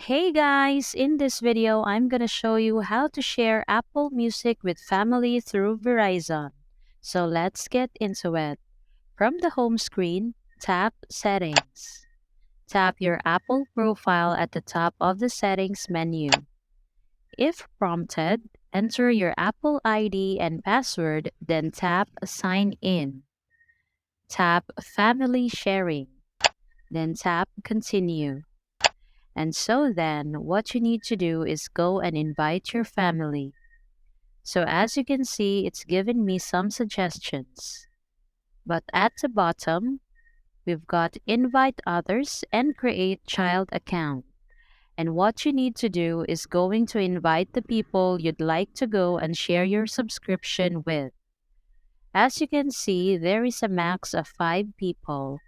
Hey guys, in this video, I'm gonna show you how to share Apple Music with family through Verizon. So let's get into it. From the home screen, tap Settings. Tap your Apple profile at the top of the Settings menu. If prompted, enter your Apple ID and password, then tap Sign In. Tap Family Sharing, then tap Continue. And so then, what you need to do is go and invite your family. So as you can see, it's given me some suggestions. But at the bottom, we've got invite others and create child account. And what you need to do is going to invite the people you'd like to go and share your subscription with. As you can see, there is a max of 5 people.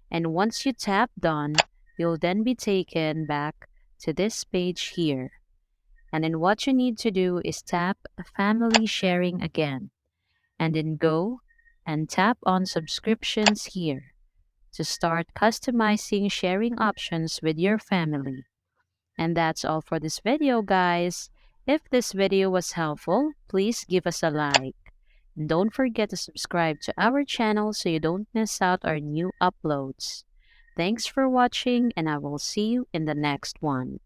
And once you tap done, you'll then be taken back to this page here. And then what you need to do is tap family sharing again. And then go and tap on subscriptions here to start customizing sharing options with your family. And that's all for this video, guys. If this video was helpful, please give us a like. And don't forget to subscribe to our channel so you don't miss out our new uploads. Thanks for watching, and I will see you in the next one.